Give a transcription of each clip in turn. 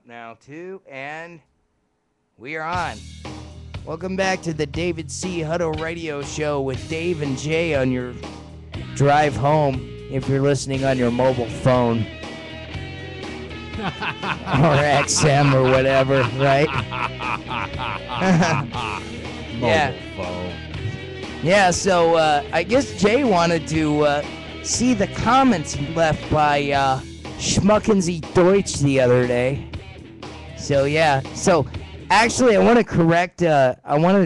now, too, and we are on. Welcome back to the David C. Hutto Radio Show with Dave and Jay on your drive home, if you're listening on your mobile phone. Or XM or whatever, right? Mobile phone. Yeah, so I guess Jay wanted to see the comments left by Schmuckensy Deutsch the other day. So yeah, so actually I wanted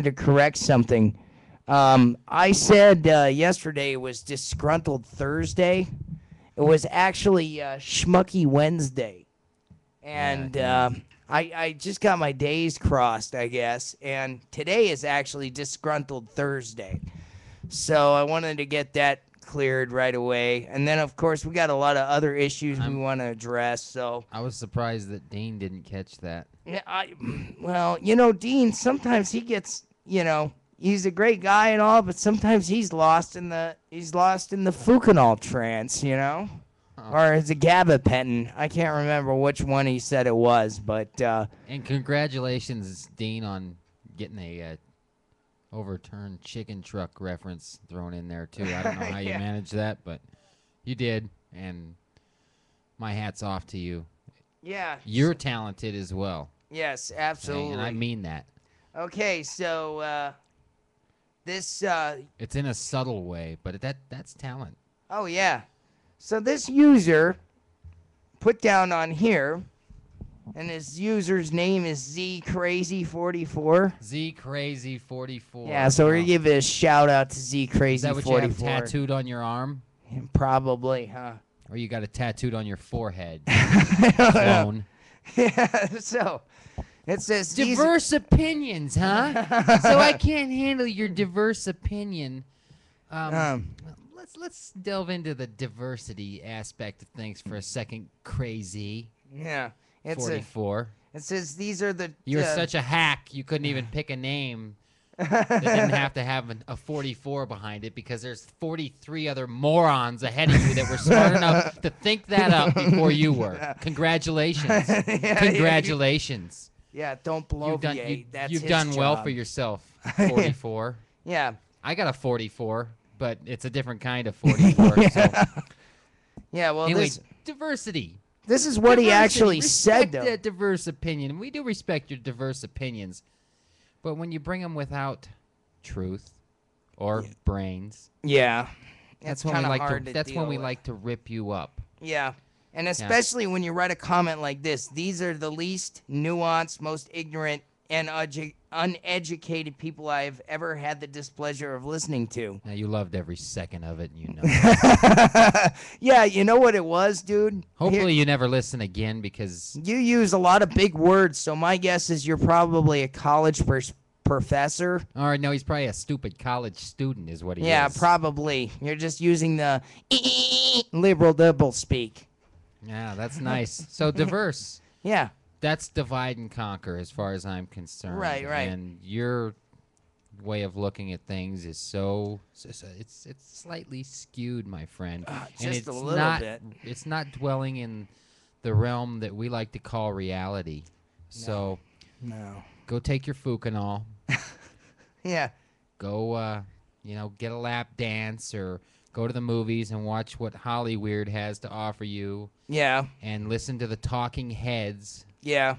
to correct something. I said yesterday it was Disgruntled Thursday. It was actually Schmucky Wednesday. And I just got my days crossed, I guess. And today is actually Disgruntled Thursday. So I wanted to get that cleared right away. And then, of course, we got a lot of other issues we want to address. So I was surprised that Dean didn't catch that. Yeah, Dean, sometimes he gets, he's a great guy and all, but sometimes he's lost in the Fucanol trance, Or is it gabapentin? I can't remember which one he said it was, but and congratulations, Dean, on getting a overturned chicken truck reference thrown in there too. I don't know how you managed that, but you did, and my hat's off to you. Yeah. You're talented as well. Yes, absolutely. And I mean that. Okay, so this it's in a subtle way, but that's talent. Oh yeah. So this user put down on here, and his user's name is ZCrazy44. ZCrazy44. Yeah, so we're going to give a shout out to ZCrazy44. Is that what you have tattooed on your arm? Yeah, probably, huh? Or you got it tattooed on your forehead? Clone. Yeah, so it says diverse opinions, huh? So I can't handle your diverse opinion. Let's delve into the diversity aspect of things for a second, Crazy. Yeah. 44. It says these are the... You're such a hack, you couldn't even pick a name that didn't have to have a 44 behind it because there's 43 other morons ahead of you that were smart enough to think that up before you were. Congratulations. Congratulations. Yeah, don't bloviate. You've done well for yourself, 44. Yeah. I got a 44. But it's a different kind of 44. Yeah. So. Yeah, well, anyway, diversity. This is what he actually said, though. Respect that diverse opinion. We do respect your diverse opinions. But when you bring them without truth or brains, that's when we like to. That's when we like to rip you up. Yeah, and especially when you write a comment like this. These are the least nuanced, most ignorant, and uneducated people I've ever had the displeasure of listening to. Now, you loved every second of it, and you know. Yeah, you know what it was, dude? Hopefully you never listen again because... You use a lot of big words, so my guess is you're probably a college professor. Or no, he's probably a stupid college student is what he is. Yeah, probably. You're just using the liberal double speak. Yeah, that's nice. So diverse. Yeah. That's divide and conquer as far as I'm concerned. Right. And your way of looking at things is it's slightly skewed, my friend. Just a little bit. It's not dwelling in the realm that we like to call reality. So go take your Fucanol. Yeah. Go get a lap dance or go to the movies and watch what Hollyweird has to offer you. Yeah. And listen to the talking heads. Yeah.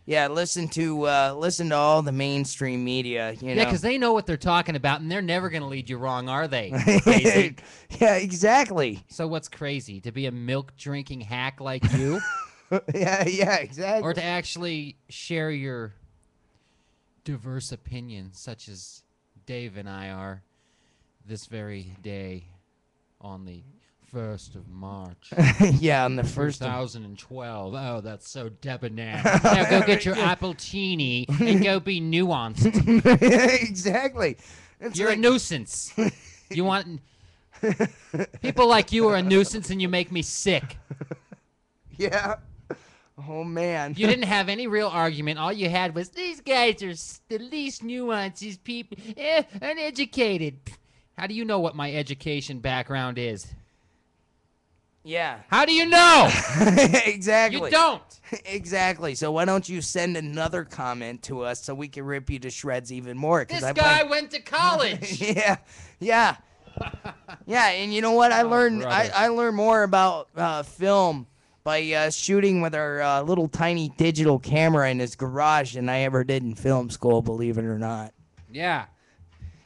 Yeah, listen to all the mainstream media, Yeah, because they know what they're talking about, and they're never going to lead you wrong, are they? Crazy. Yeah, exactly. So what's crazy? To be a milk-drinking hack like you? Yeah, exactly. Or to actually share your diverse opinions, such as Dave and I are this very day on the 1st of March. Yeah, on the 1st 2012. Oh, that's so debonair. Now go get your appletini and go be nuanced. Exactly. You're a nuisance. You want... People like you are a nuisance and you make me sick. Yeah. Oh, man. You didn't have any real argument. All you had was, these guys are the least nuanced, these people, uneducated. How do you know what my education background is? Yeah. How do you know? Exactly. You don't. Exactly. So why don't you send another comment to us so we can rip you to shreds even more? This guy went to college. Yeah. Yeah. Yeah. And you know what? I learned brother. I learned more about film by shooting with our little tiny digital camera in his garage than I ever did in film school, believe it or not. Yeah.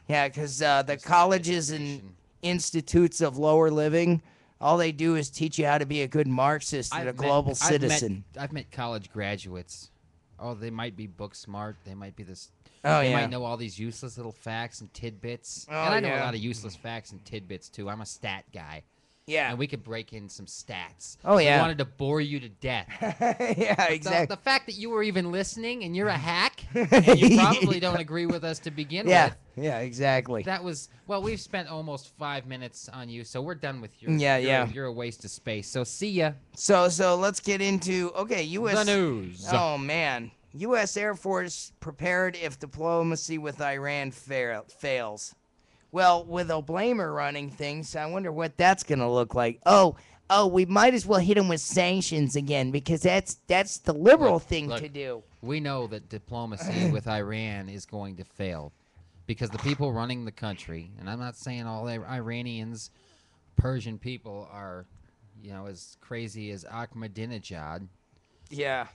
Yeah, because the colleges and institutes of lower living, all they do is teach you how to be a good Marxist and a global citizen. I've met college graduates. Oh, they might be book smart. They might be this. Oh, they yeah. might know all these useless little facts and tidbits. Oh, and I know a yeah. lot of useless facts and tidbits too. I'm a stat guy. Yeah. And we could break in some stats. Oh, yeah. We wanted to bore you to death. Yeah, exactly. The fact that you were even listening and you're a hack, and you probably don't agree with us to begin with. Yeah, exactly. That was, well, we've spent almost 5 minutes on you, so we're done with you. You're a waste of space. So see ya. So let's get into, U.S. The news. Oh, man. U.S. Air Force prepared if diplomacy with Iran fails. Well, with Obama running things, I wonder what that's going to look like. Oh, we might as well hit him with sanctions again because that's the liberal thing to do. We know that diplomacy with Iran is going to fail because the people running the country, and I'm not saying all Iranians, Persian people are, as crazy as Ahmadinejad. Yeah.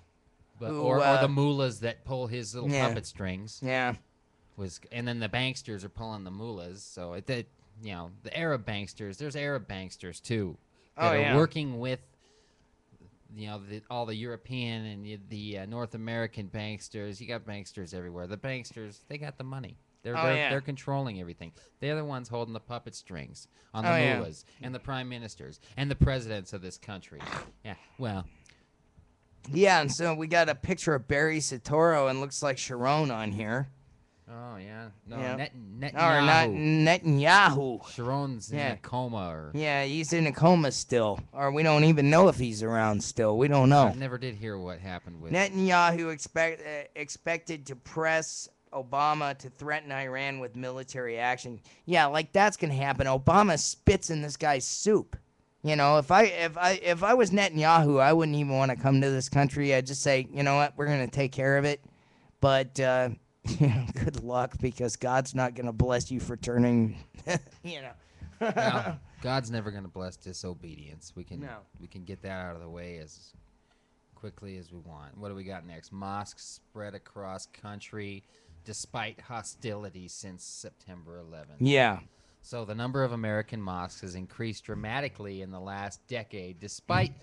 But, or the mullahs that pull his little puppet strings. Yeah. And then the banksters are pulling the mullahs. So the Arab banksters, there's Arab banksters too that are working with all the European and the North American banksters. You got banksters everywhere. The banksters, they got the money. They're controlling everything. They're the ones holding the puppet strings on the mullahs and the prime ministers and the presidents of this country. Yeah, well. Yeah, and so we got a picture of Barry Soetoro and looks like Sharon on here. Oh, yeah. No, Yeah. Netanyahu. Netanyahu. Sharon's in a coma. Yeah, he's in a coma still. Or we don't even know if he's around still. We don't know. I never did hear what happened with Netanyahu expected to press Obama to threaten Iran with military action. Yeah, like that's going to happen. Obama spits in this guy's soup. If I was Netanyahu, I wouldn't even want to come to this country. I'd just say, you know what, we're going to take care of it. But good luck because God's not going to bless you for turning, Well, God's never going to bless disobedience. We can get that out of the way as quickly as we want. What do we got next? Mosques spread across country despite hostility since September 11th. Yeah. So the number of American mosques has increased dramatically in the last decade, despite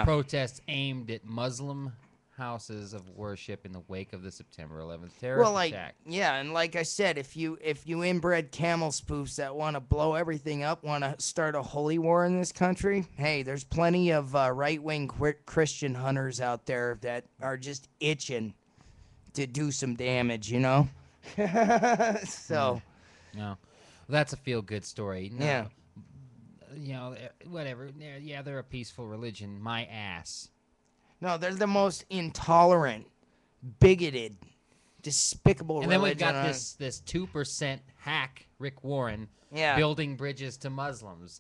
protests aimed at Muslim houses of worship in the wake of the September 11th terrorist attack. Yeah, and like I said, if you inbred camel spoofs that want to blow everything up, want to start a holy war in this country, hey, there's plenty of right-wing Christian hunters out there that are just itching to do some damage, So. No. That's a feel-good story. No, Yeah. Whatever. Yeah, they're a peaceful religion. My ass. No, they're the most intolerant, bigoted, despicable religion. And then we've got this 2% hack, Rick Warren, building bridges to Muslims.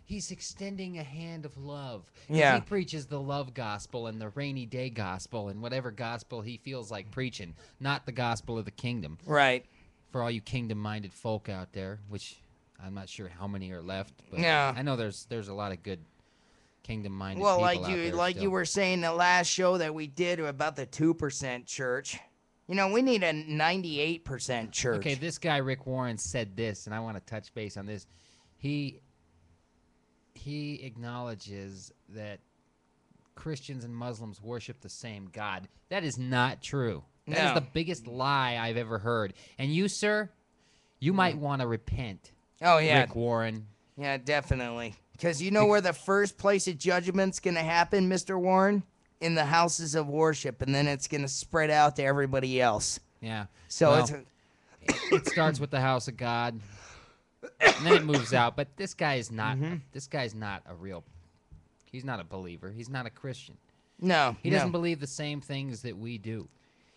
He's extending a hand of love. Yeah. He preaches the love gospel and the rainy day gospel and whatever gospel he feels like preaching, not the gospel of the kingdom. Right. For all you kingdom-minded folk out there, which I'm not sure how many are left, but I know there's a lot of good kingdom-minded people out there. Well, you were saying the last show that we did about the 2% church. We need a 98% church. Okay, this guy Rick Warren said this, and I want to touch base on this. He acknowledges that Christians and Muslims worship the same God. That is not true. That is the biggest lie I've ever heard. And you, sir, you might want to repent. Oh, yeah. Rick Warren. Yeah, definitely. Because you know where the first place of judgment's going to happen, Mr. Warren? In the houses of worship, and then it's going to spread out to everybody else. Yeah. So it starts with the house of God, and then it moves out. But this guy is not. This guy's not a real. He's not a believer. He's not a Christian. No. He doesn't believe the same things that we do.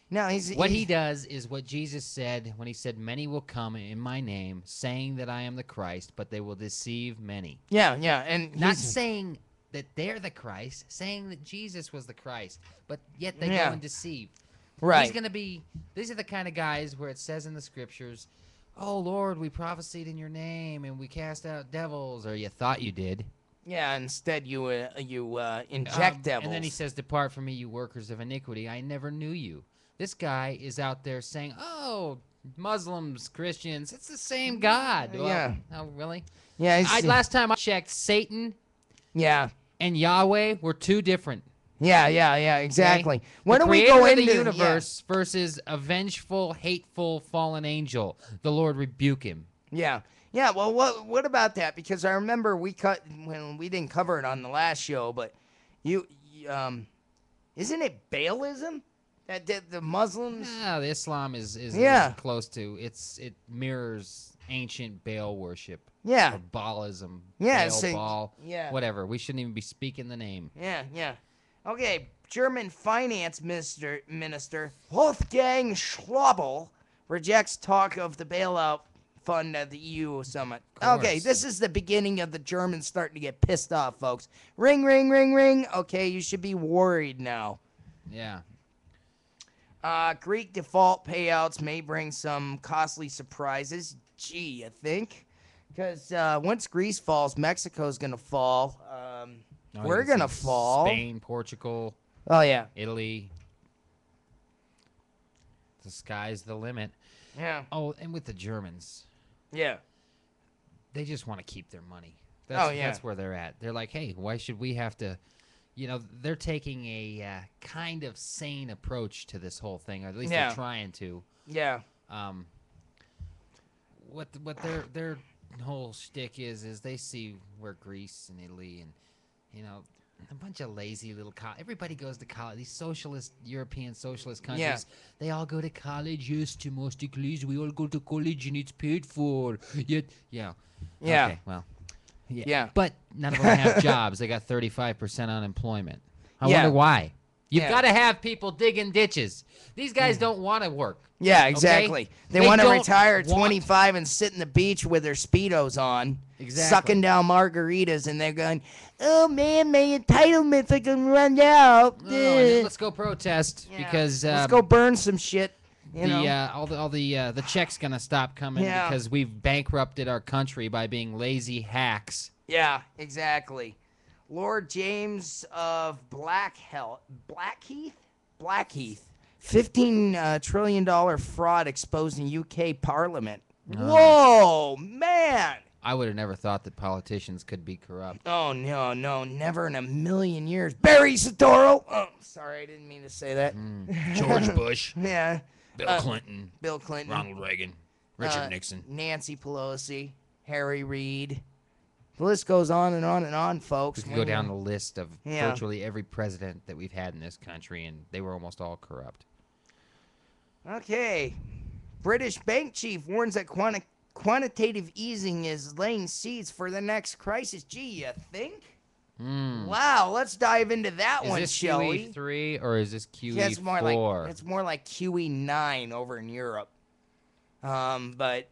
No, what he does is what Jesus said when he said, "Many will come in my name, saying that I am the Christ, but they will deceive many." Yeah, and not saying that they're the Christ, saying that Jesus was the Christ, but yet they Yeah. go and deceive. Right. He's going to be, these are the kind of guys where it says in the scriptures, oh, Lord, we prophesied in your name and we cast out devils, or you thought you did. Yeah, instead you inject devils. And then he says, depart from me, you workers of iniquity. I never knew you. This guy is out there saying, oh, Muslims, Christians, it's the same God. Well, Yeah. Oh, really? Yeah, Last time I checked, Satan yeah. and Yahweh were two different. Yeah, exactly. Okay? Why The don't we creator go of into the universe versus a vengeful, hateful, fallen angel? The Lord rebuke him. Yeah. Yeah, well, what about that? Because I remember we didn't cover it on the last show, but isn't it Baalism that the Muslims? Yeah, the Islam is close to it mirrors ancient Baal worship. Yeah. Or Baalism. Yeah, Baal, yeah. whatever. We shouldn't even be speaking the name. Yeah. Okay, German finance minister Wolfgang Schäuble rejects talk of the bailout fund at the EU summit. Okay, this is the beginning of the Germans starting to get pissed off, folks. Ring, ring, ring, ring. Okay, you should be worried now. Yeah. Greek default payouts may bring some costly surprises. Gee, you think? Because once Greece falls, Mexico's going to fall. We're going to fall. Spain, Portugal. Oh, yeah. Italy. The sky's the limit. Yeah. Oh, and with the Germans. Yeah. They just want to keep their money. That's where they're at. They're like, hey, why should we have to... they're taking a kind of sane approach to this whole thing, or at least they're trying to. Yeah. What their whole shtick is they see where Greece and Italy and a bunch of lazy little everybody goes to college. These European socialist countries, they all go to college. Yes, domestically, we all go to college and it's paid for. Yet, yeah. Okay, well. Yeah. But none of them have jobs. They got 35% unemployment. I wonder why. You've got to have people digging ditches. These guys don't want to work. Yeah, exactly. Okay? They want to retire at 25 and sit in the beach with their Speedos on, sucking down margaritas, and they're going, oh, man, my entitlements are going to run out. Let's go protest because... let's go burn some shit. All the checks going to stop coming because we've bankrupted our country by being lazy hacks. Yeah, exactly. Lord James of Blackheath, $15 trillion fraud exposed in UK Parliament. Whoa, man! I would have never thought that politicians could be corrupt. Oh, no, never in a million years. Barry Soetoro! Oh, sorry, I didn't mean to say that. George Bush. Yeah. Bill Clinton. Ronald Reagan. Richard Nixon. Nancy Pelosi. Harry Reid. The list goes on and on and on, folks. We could go down the list of virtually every president that we've had in this country, and they were almost all corrupt. Okay. British bank chief warns that quantitative easing is laying seeds for the next crisis. Gee, you think? Wow, let's dive into that one, shall we? Is this QE3 or is this QE4? It's more like QE9 over in Europe. But...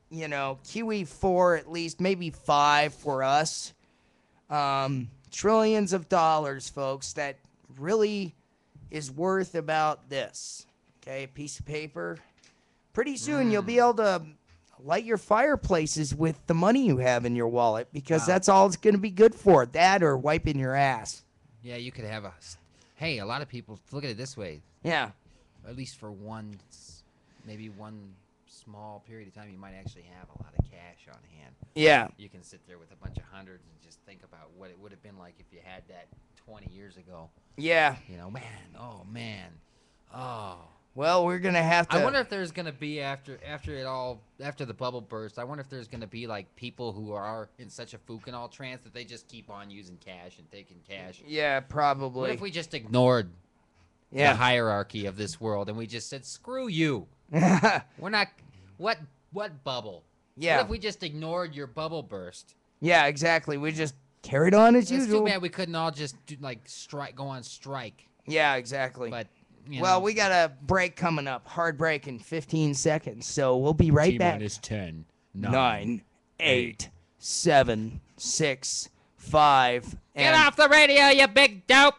QE4 at least, maybe 5 for us. Trillions of dollars, folks, that really is worth about this. Okay, a piece of paper. Pretty soon you'll be able to light your fireplaces with the money you have in your wallet because that's all it's going to be good for. That or wiping your ass. Yeah, you could have a lot of people, look at it this way. Yeah. At least for maybe one small period of time, you might actually have a lot of cash on hand. Yeah. You can sit there with a bunch of hundreds and just think about what it would have been like if you had that 20 years ago. Yeah. Well, we're going to have to... I wonder if there's going to be, after the bubble burst, I wonder if there's going to be, like, people who are in such a Fucanol trance that they just keep on using cash and taking cash. Yeah, probably. What if we just ignored the hierarchy of this world and we just said, screw you. We're not... What bubble? Yeah. What if we just ignored your bubble burst? Yeah, exactly. We just carried on as usual. It's too bad we couldn't all just go on strike. Yeah, exactly. But we got a break coming up. Hard break in 15 seconds. So we'll be right back. T-minus 10, 9, 8, 7, 6, 5. Get off the radio, you big dope!